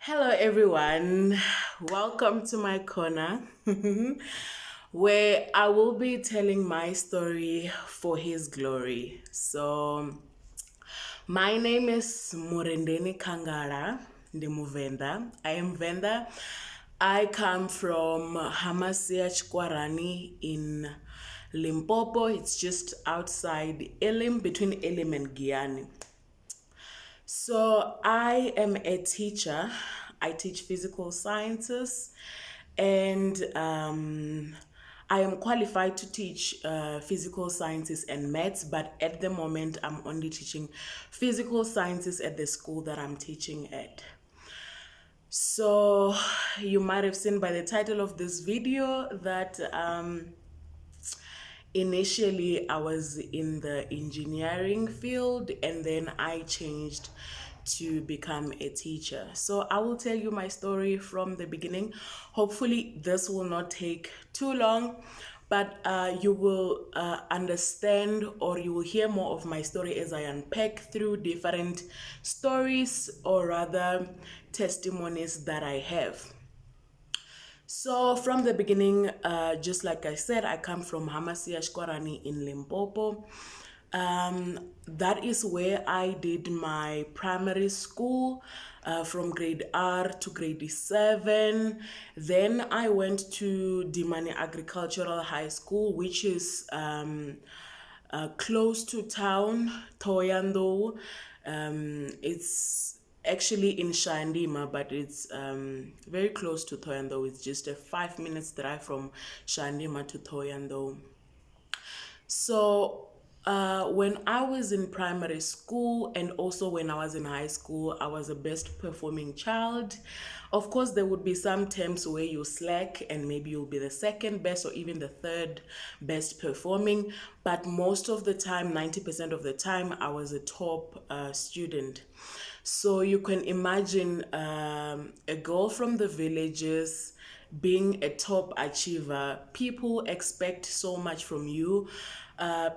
Hello, everyone. Welcome to my corner where I will be telling my story for His glory. My name is Murendeni Kangara Ndimuvenda. I am Venda. I come from Hamasia Chkwarani in Limpopo. It's just outside Elim, between Elim and Guyana. So I am a teacher. I teach physical sciences, and I am qualified to teach physical sciences and maths. But at the moment, I'm only teaching physical sciences at the school that I'm teaching at. So you might have seen by the title of this video that initially I was in the engineering field, and then I changed to become a teacher. So I will tell you my story from the beginning. Hopefully this will not take too long, but you will understand, or you will hear more of my story as I unpack through different stories, or rather testimonies that I have. So from the beginning, just like I said, I come from Hamasia Shkwarani in Limpopo. That is where I did my primary school, from grade R to grade 7. Then I went to Dimani Agricultural High School, which is close to town, Thohoyandou. It's actually in Shandima, but it's very close to Thohoyandou. It's just a 5 minutes drive from Shandima to Thohoyandou. So when I was in primary school, and also when I was in high school, I was a best performing child. Of course, there would be some terms where you slack and maybe you'll be the second best or even the third best performing. But most of the time, 90% of the time, I was a top student. So you can imagine a girl from the villages being a top achiever. People expect so much from you.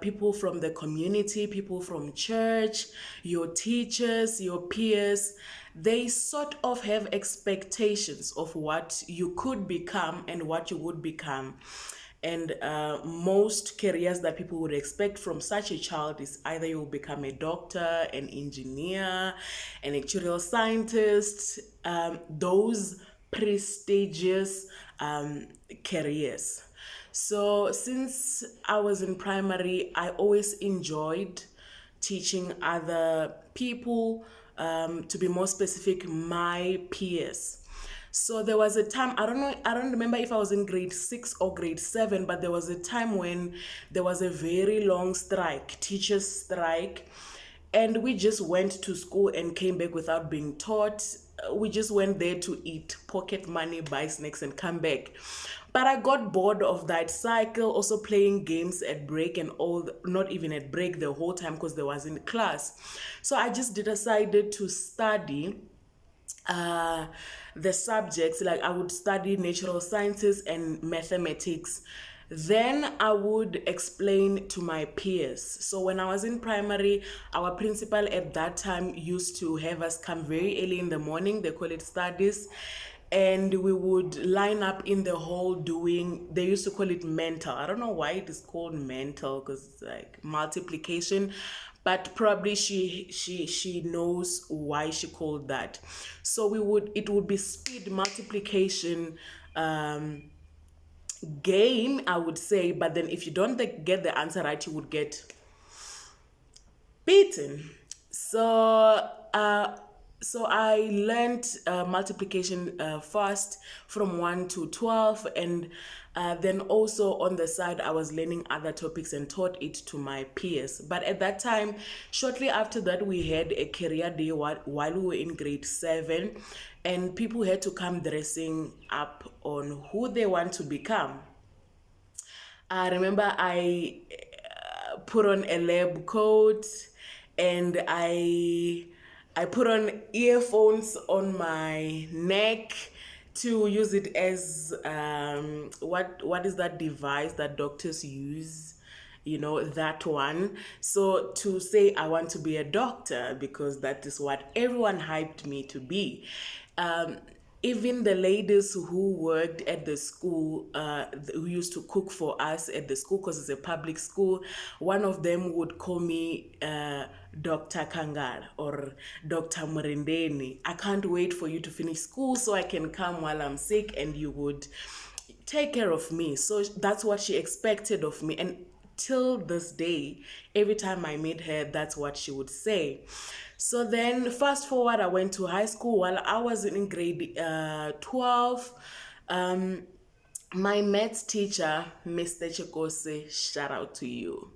People from the community, people from church, your teachers, your peers, they sort of have expectations of what you could become and what you would become. And most careers that people would expect from such a child is either you'll become a doctor, an engineer, an actuarial scientist, those prestigious careers. So since I was in primary, I always enjoyed teaching other people, to be more specific, my peers. So there was a time, I don't remember if I was in grade 6 or grade 7, but there was a time when there was a very long strike, teachers' strike, and we just went to school and came back without being taught. We just went there to eat pocket money, buy snacks, and come back. But I got bored of that cycle, also playing games at break and all, not even at break, the whole time, because there wasn't class. So I just decided to study the subjects. Like, I would study natural sciences and mathematics. Then I would explain to my peers. So when I was in primary, our principal at that time used to have us come very early in the morning. They call it studies. And we would line up in the hall doing, they used to call it mental. I don't know why it is called mental, because it's like multiplication, but probably she knows why she called that. So it would be speed multiplication game, I would say. But then if you don't get the answer right, you would get beaten. So I learned multiplication fast from 1 to 12, and then also on the side I was learning other topics and taught it to my peers. But at that time, shortly after that, we had a career day while we were in grade 7, and people had to come dressing up on who they want to become. I remember I put on a lab coat, and I put on earphones on my neck to use it as what is that device that doctors use? that one. So to say I want to be a doctor because that is what everyone hyped me to be. Um, Even the ladies who worked at the school, who used to cook for us at the school because it's a public school, one of them would call me Dr. Kangal or Dr. Murendeni. I can't wait for you to finish school so I can come while I'm sick and you would take care of me. So that's what she expected of me. And till this day, every time I meet her, that's what she would say. So then, fast forward, I went to high school. While I was in grade 12, my maths teacher, Mr. Chikose, shout out to you.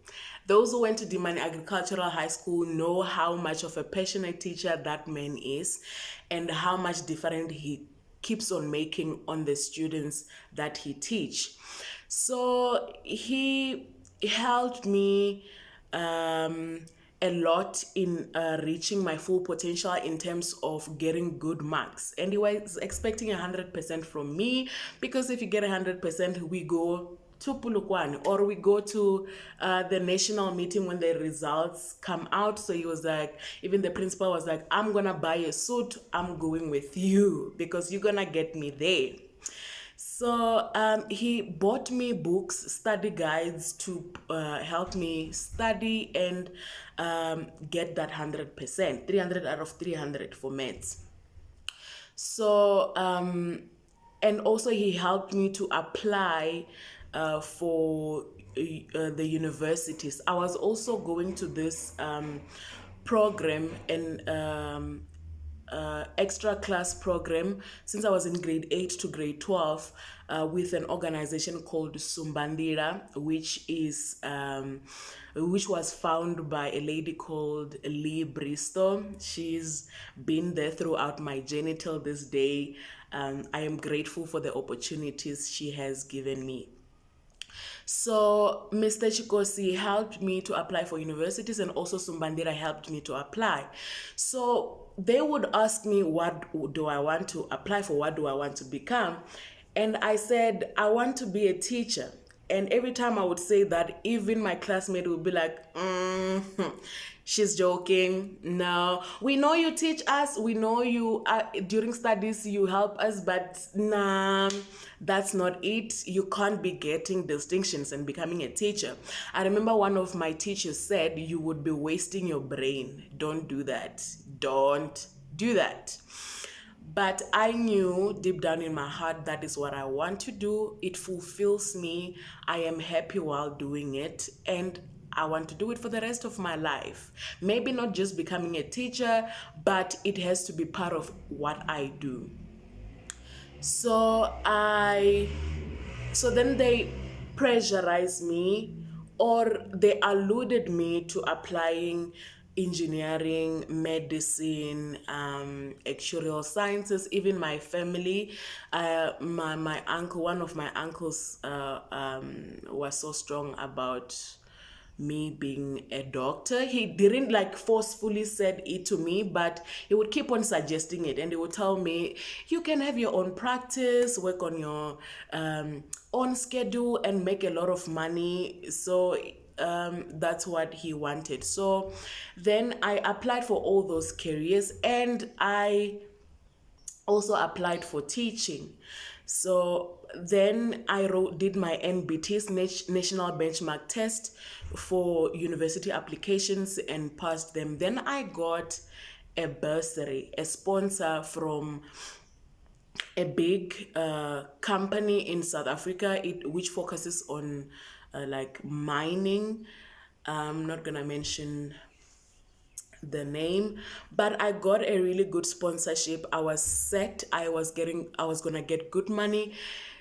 Those who went to Dimani Agricultural High School know how much of a passionate teacher that man is and how much different he keeps on making on the students that he teach. So he helped me a lot in reaching my full potential in terms of getting good marks. And he was expecting 100% from me because if you get 100%, we go to Pulukwane or we go to the national meeting when the results come out. So he was like, even the principal was like, I'm gonna buy a suit, I'm going with you because you're gonna get me there. So he bought me books, study guides to help me study and get that 100%, 300 out of 300 for maths. So, and also he helped me to apply for the universities. I was also going to this program and extra class program since I was in grade 8 to grade 12 with an organization called Sumbandira, which was found by a lady called Lee Bristow. She's been there throughout my journey till this day. I am grateful for the opportunities she has given me. So Mr. Chikosi helped me to apply for universities and also Sumbandira helped me to apply. So they would ask me, what do I want to apply for? What do I want to become? And I said, I want to be a teacher. And every time I would say that, even my classmate would be like, she's joking. No, we know you teach us. We know you during studies you help us, but nah, that's not it. You can't be getting distinctions and becoming a teacher. I remember one of my teachers said, you would be wasting your brain. Don't do that. Don't do that. But I knew deep down in my heart that is what I want to do. It fulfills me. I am happy while doing it. And I want to do it for the rest of my life. Maybe not just becoming a teacher, but it has to be part of what I do. So then they pressurized me, or they alluded me to applying engineering, medicine, actuarial sciences. Even my family, my uncle, one of my uncles was so strong about me being a doctor. He didn't like forcefully said it to me, but he would keep on suggesting it, and he would tell me, you can have your own practice, work on your own schedule and make a lot of money. So that's what he wanted. So then I applied for all those careers, and I also applied for teaching. So then I did my NBT's National Benchmark Test for university applications and passed them. Then I got a bursary, a sponsor from a big company in South Africa, which focuses on like mining. I'm not gonna mention the name, but I got a really good sponsorship. I was set. I was gonna get good money.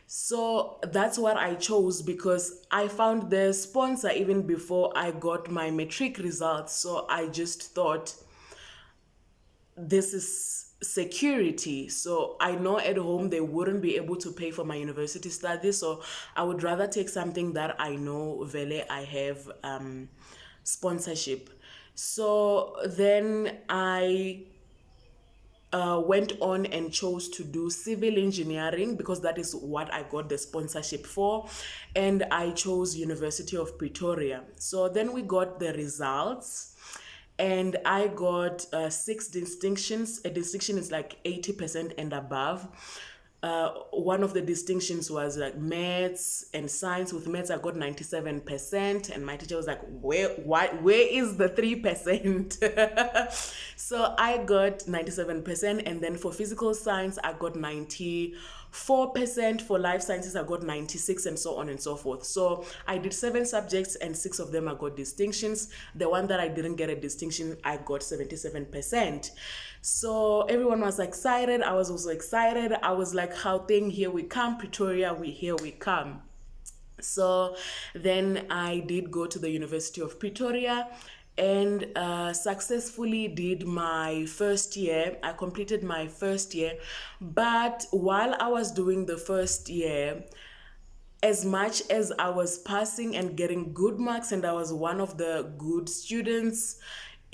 So that's what I chose because I found the sponsor even before I got my matric results. So I just thought, this is security. So I know at home they wouldn't be able to pay for my university studies. So I would rather take something that I know Vele I have sponsorship. So then I went on and chose to do civil engineering because that is what I got the sponsorship for, and I chose University of Pretoria. So then we got the results, and I got 6 distinctions. A distinction is like 80% and above. One of the distinctions was like maths and science. With maths, I got 97%, and my teacher was like, where is the 3%? So I got 97%, and then for physical science, I got 94%. For life sciences, I got 96, and so on and so forth. So I did 7 subjects, and 6 of them I got distinctions. The one that I didn't get a distinction, I got 77%. So everyone was excited. I was also excited. I was like, Gauteng, here we come. Pretoria, here we come. So then I did go to the University of Pretoria and successfully did my first year. I completed my first year. But while I was doing the first year, as much as I was passing and getting good marks, and I was one of the good students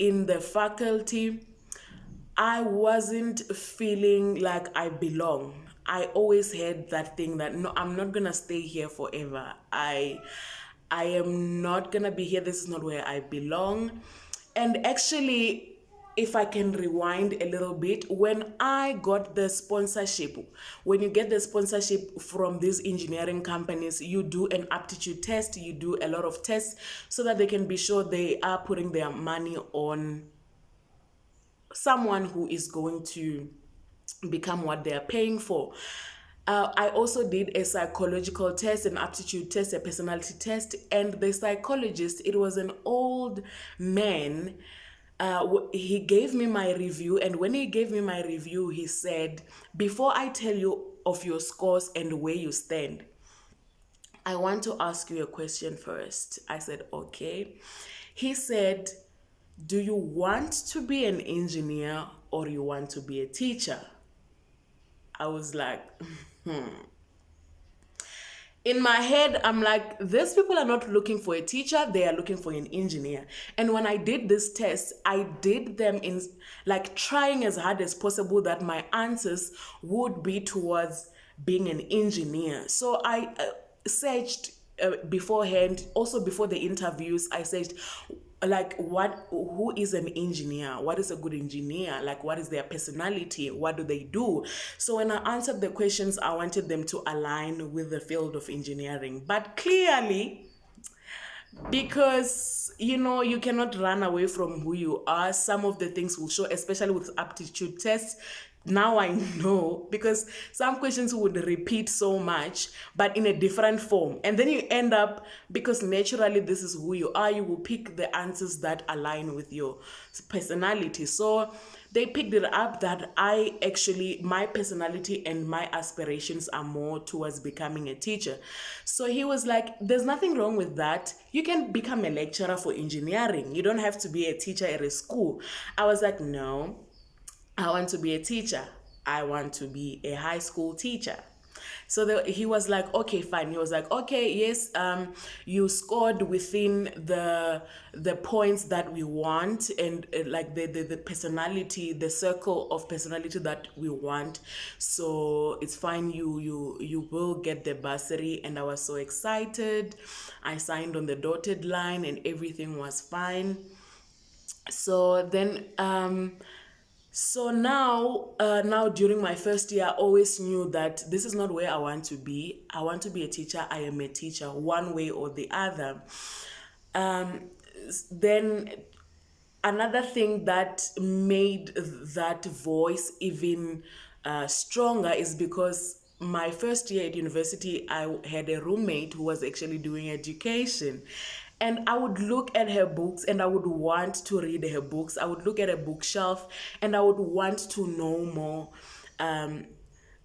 in the faculty, I wasn't feeling like I belong. I always had that thing that no, I'm not gonna stay here forever. I am not gonna be here. This is not where I belong. And actually, if I can rewind a little bit, when I got the sponsorship, when you get the sponsorship from these engineering companies, you do an aptitude test, you do a lot of tests so that they can be sure they are putting their money on someone who is going to become what they are paying for. I also did a psychological test, an aptitude test, a personality test, and the psychologist, it was an old man. He gave me my review, and when he gave me my review, he said, before I tell you of your scores and where you stand, I want to ask you a question first. I said, okay. He said, do you want to be an engineer or you want to be a teacher? I was like, In my head, I'm like, these people are not looking for a teacher, they are looking for an engineer. And when I did this test, I did them in like trying as hard as possible that my answers would be towards being an engineer. So I searched beforehand, also before the interviews, I searched like who is an engineer, what is a good engineer, like what is their personality, what do they do. So when I answered the questions, I wanted them to align with the field of engineering, but clearly, because you cannot run away from who you are, some of the things will show, especially with aptitude tests. Now I know, because some questions would repeat so much but in a different form, and then you end up, because naturally this is who you are, you will pick the answers that align with your personality. So they picked it up that my personality and my aspirations are more towards becoming a teacher. So he was like, there's nothing wrong with that. You can become a lecturer for engineering. You don't have to be a teacher at a school. I was like, no, I want to be a teacher. I want to be a high school teacher. So he was like, okay, fine. He was like, okay, yes, you scored within the points that we want, and like the personality, the circle of personality that we want. So it's fine. You will get the bursary. And I was so excited. I signed on the dotted line, and everything was fine. So then, so now during my first year, I always knew that this is not where I want to be. I want to be a teacher. I am a teacher, one way or the other. Then another thing that made that voice even stronger is because my first year at university, I had a roommate who was actually doing education. And I would look at her books and I would want to read her books. I would look at a bookshelf and I would want to know more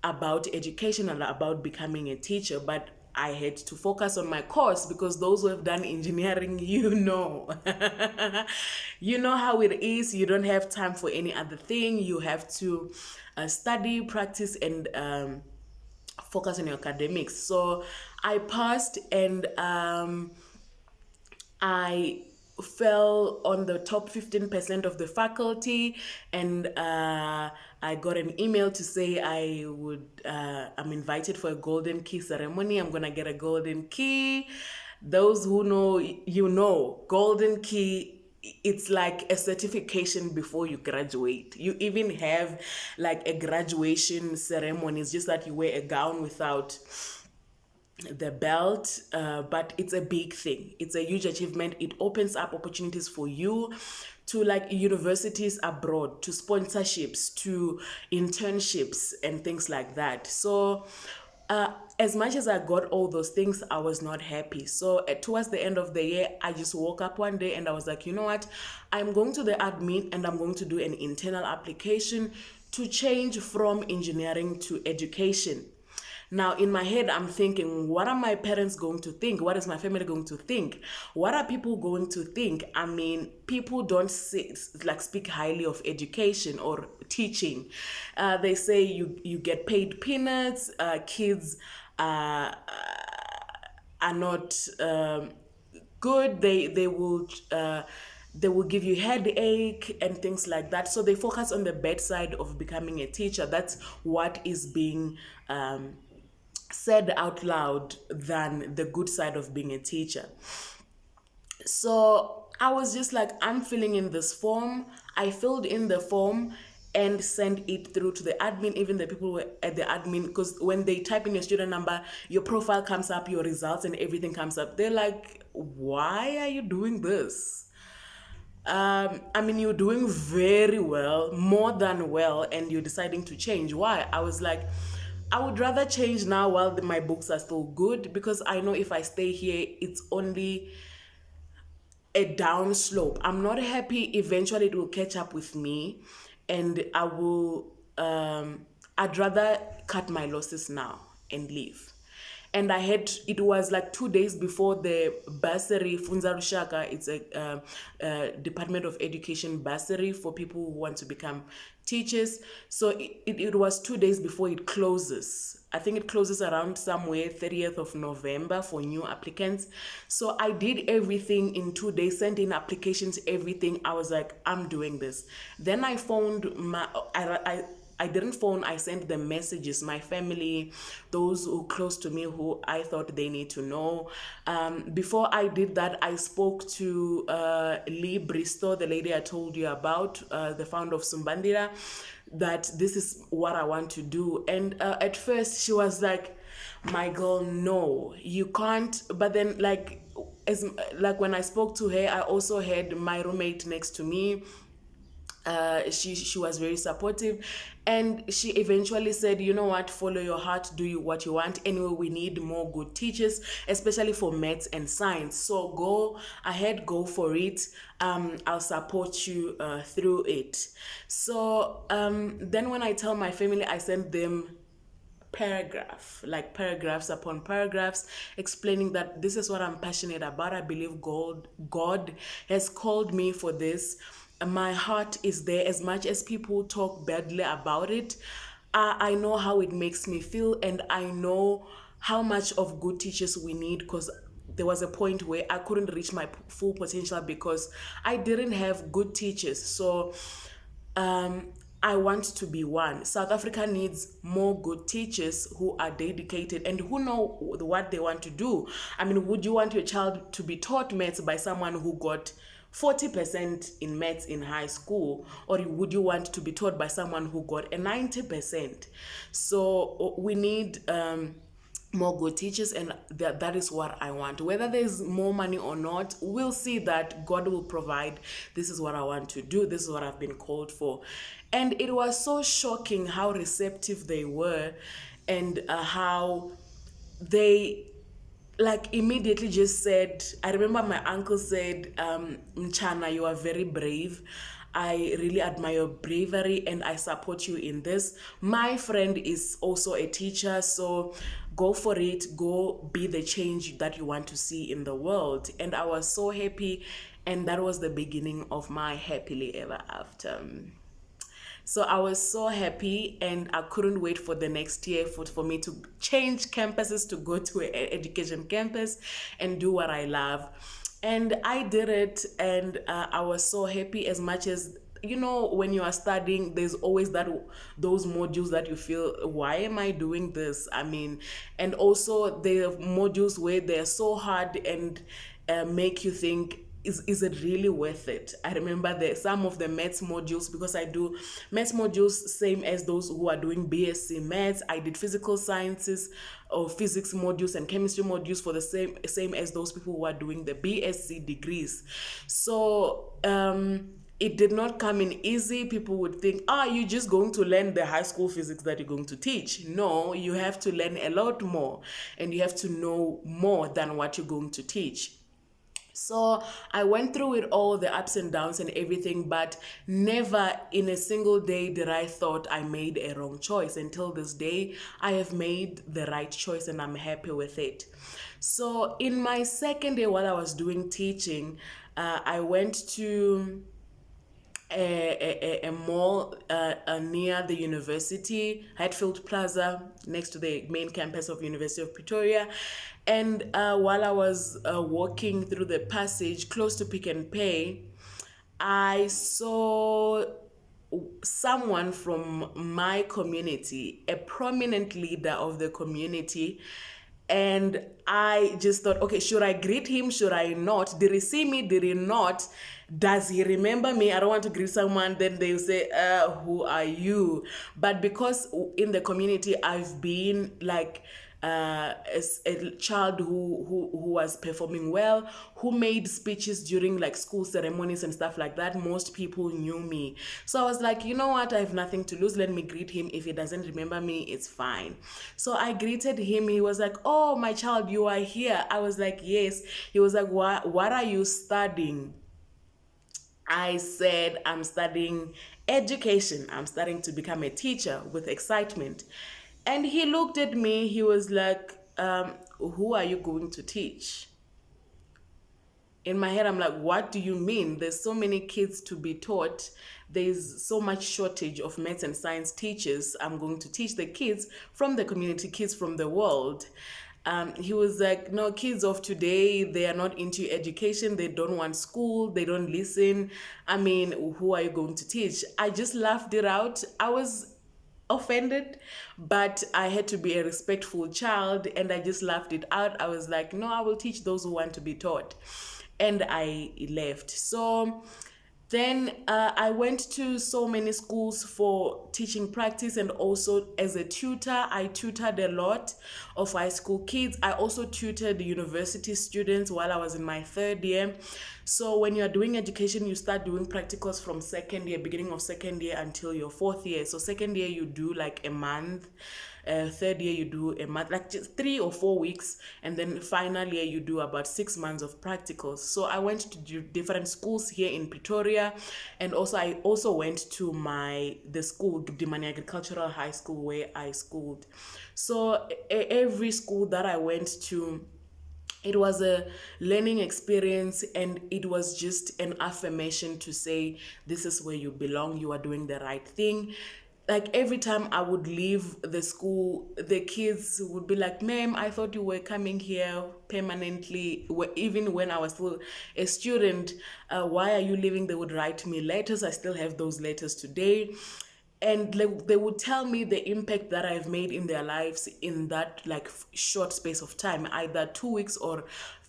about education and about becoming a teacher. But I had to focus on my course, because those who have done engineering, you know how it is. You don't have time for any other thing. You have to study, practice, and focus on your academics. So I passed, and I fell on the top 15% of the faculty, and I got an email to say I'm invited for a golden key ceremony. I'm gonna get a golden key. Those who know, you know, golden key, it's like a certification before you graduate. You even have like a graduation ceremony. It's just that you wear a gown without the belt, but it's a big thing. It's a huge achievement. It opens up opportunities for you to like universities abroad, to sponsorships, to internships and things like that. So as much as I got all those things, I was not happy. So towards the end of the year, I just woke up one day and I was like, you know what, I'm going to the admin and I'm going to do an internal application to change from engineering to education. Now, in my head, I'm thinking, what are my parents going to think? What is my family going to think? What are people going to think? I mean, people don't speak highly of education or teaching. They say you get paid peanuts. Kids are not good. They will give you headache and things like that. So they focus on the bad side of becoming a teacher. That's what is being said out loud than the good side of being a teacher. So I was just like, I'm filling in this form. I filled in the form and sent it through to the admin, even the people who were at the admin, because when they type in your student number, your profile comes up, your results and everything comes up. They're like, why are you doing this? I mean, you're doing very well, more than well, and you're deciding to change. Why? I was like, I would rather change now while my books are still good, because I know if I stay here, it's only a down slope. I'm not happy. Eventually, it will catch up with me, and I will. I'd rather cut my losses now and leave. And it was like 2 days before the bursary, Funza Rushaka, it's a Department of Education bursary for people who want to become teachers. So it was 2 days before it closes. I think it closes around somewhere 30th of November for new applicants. So I did everything in 2 days, sent in applications, everything. I was like, I'm doing this. Then I phoned I didn't phone, I sent them messages, my family, those who close to me who I thought they need to know. Before I did that, I spoke to Lee Bristow, the lady I told you about, the founder of Sumbandira, that this is what I want to do. And at first she was like, my girl, no, you can't. But then like when I spoke to her, I also had my roommate next to me. She was very supportive, and she eventually said, you know what, follow your heart, do what you want. Anyway, we need more good teachers, especially for maths and science, so go ahead, go for it. I'll support you through it. So then when I tell my family, I send them paragraphs upon paragraphs, explaining that this is what I'm passionate about. I believe God has called me for this. My heart is there. As much as people talk badly about it, I know how it makes me feel, and I know how much of good teachers we need, because there was a point where I couldn't reach my full potential because I didn't have good teachers. So I want to be one. South Africa needs more good teachers who are dedicated and who know what they want to do. I mean, would you want your child to be taught maths by someone who got 40% in maths in high school, or would you want to be taught by someone who got a 90%? So we need more good teachers, and that is what I want. Whether there's more money or not, we'll see. That God will provide. This is what I want to do. This is what I've been called for. And it was so shocking how receptive they were, and how they like immediately just said, I remember my uncle said, Mchana, you are very brave. I really admire your bravery and I support you in this. My friend is also a teacher, so go for it. Go be the change that you want to see in the world. And I was so happy, and that was the beginning of my happily ever after. So I was so happy, and I couldn't wait for the next year for me to change campuses, to go to an education campus and do what I love. And I did it, and I was so happy. As much as, you know, when you are studying, there's always those modules that you feel, why am I doing this? I mean, and also the modules where they're so hard and make you think, is it really worth it? I remember some of the maths modules, because I do maths modules same as those who are doing BSc maths. I did physical sciences or physics modules and chemistry modules for the same as those people who are doing the BSc degrees. So it did not come in easy. People would think, you're just going to learn the high school physics that you're going to teach. No, you have to learn a lot more, and you have to know more than what you're going to teach. So I went through it all, the ups and downs and everything, but never in a single day did I thought I made a wrong choice. Until this day, I have made the right choice and I'm happy with it. So in my second day while I was doing teaching, I went to a mall near the university, Hatfield Plaza, next to the main campus of University of Pretoria. And while I was walking through the passage close to Pick n Pay, I saw someone from my community, a prominent leader of the community. And I just thought, okay, should I greet him? Should I not? Did he see me? Did he not? Does he remember me? I don't want to greet someone, then they'll say, who are you? But because in the community, I've been like as a child who was performing well, who made speeches during like school ceremonies and stuff like that, most people knew me. So I was like, you know what, I have nothing to lose, let me greet him. If he doesn't remember me, it's fine. So I greeted him. He was like, oh, my child, you are here. I was like, yes. He was like, what are you studying? I said, I'm studying education. I'm studying to become a teacher, with excitement. And he looked at me. He was like, who are you going to teach? In my head, I'm like, what do you mean? There's so many kids to be taught. There's so much shortage of maths and science teachers. I'm going to teach the kids from the community, kids from the world. He was like, no, kids of today, they are not into education. They don't want school. They don't listen. I mean, who are you going to teach? I just laughed it out. I was offended, but I had to be a respectful child, and I just laughed it out. I was like, no, I will teach those who want to be taught. And I left. So then I went to so many schools for teaching practice, and also as a tutor, I tutored a lot of high school kids. I also tutored university students while I was in my third year. So when you're doing education, you start doing practicals from second year, beginning of second year until your fourth year. So second year, you do like a month. Third year you do a month, like just 3 or 4 weeks, and then final year you do about 6 months of practicals. So I went to different schools here in Pretoria, and I also went to the school, Dimani Agricultural High School, where I schooled. So every school that I went to, it was a learning experience, and it was just an affirmation to say, this is where you belong, you are doing the right thing. Like every time I would leave the school, the kids would be like, ma'am, I thought you were coming here permanently. Even when I was still a student, why are you leaving? They would write me letters. I still have those letters today. And they would tell me the impact that I've made in their lives in that like short space of time, either 2 weeks or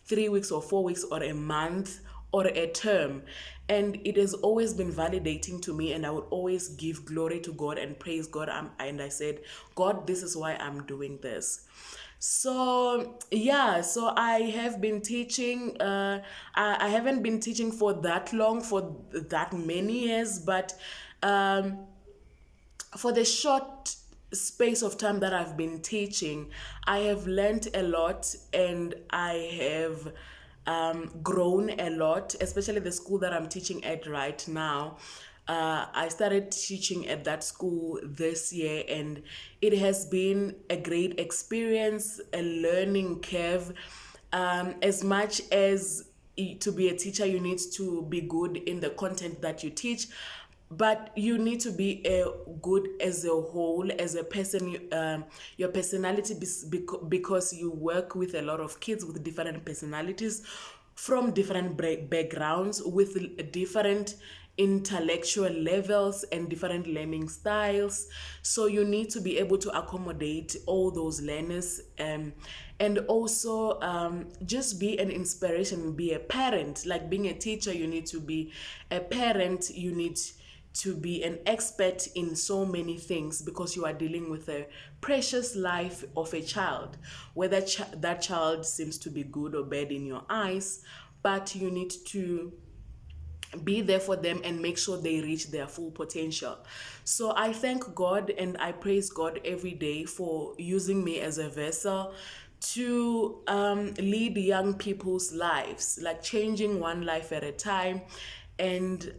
3 weeks or 4 weeks or a month or a term. And it has always been validating to me, and I would always give glory to God and praise God. And I said, God, this is why I'm doing this. So yeah, so I have been teaching. I haven't been teaching for that long, for that many years, but for the short space of time that I've been teaching, I have learned a lot, and I have grown a lot, especially the school that I'm teaching at right now. I started teaching at that school this year, and it has been a great experience, a learning curve. As much as to be a teacher, you need to be good in the content that you teach, but you need to be good as a whole, as a person, your personality, because you work with a lot of kids with different personalities. from different backgrounds with different intellectual levels and different learning styles. So you need to be able to accommodate all those learners, and also just be an inspiration, be a parent. Like being a teacher, you need to be a parent, you need to be an expert in so many things, because you are dealing with a precious life of a child, whether that child seems to be good or bad in your eyes, but you need to be there for them and make sure they reach their full potential. So I thank God and I praise God every day for using me as a vessel to lead young people's lives, like changing one life at a time, and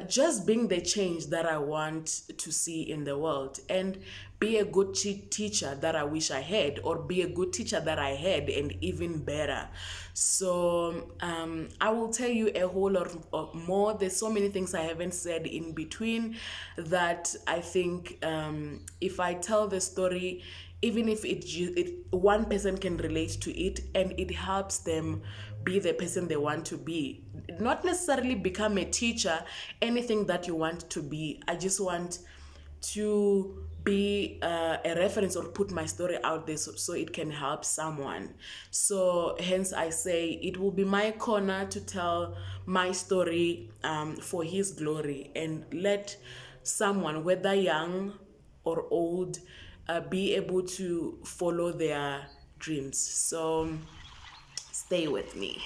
just being the change that I want to see in the world, and be a good teacher that I wish I had, or be a good teacher that I had and even better. So I will tell you a whole lot more. There's so many things I haven't said in between that I think if I tell the story, even if one person can relate to it and it helps them be the person they want to be, not necessarily become a teacher, anything that you want to be. I just want to be a reference, or put my story out there, so it can help someone. So hence I say it will be my corner to tell my story for his glory, and let someone, whether young or old, be able to follow their dreams. So stay with me.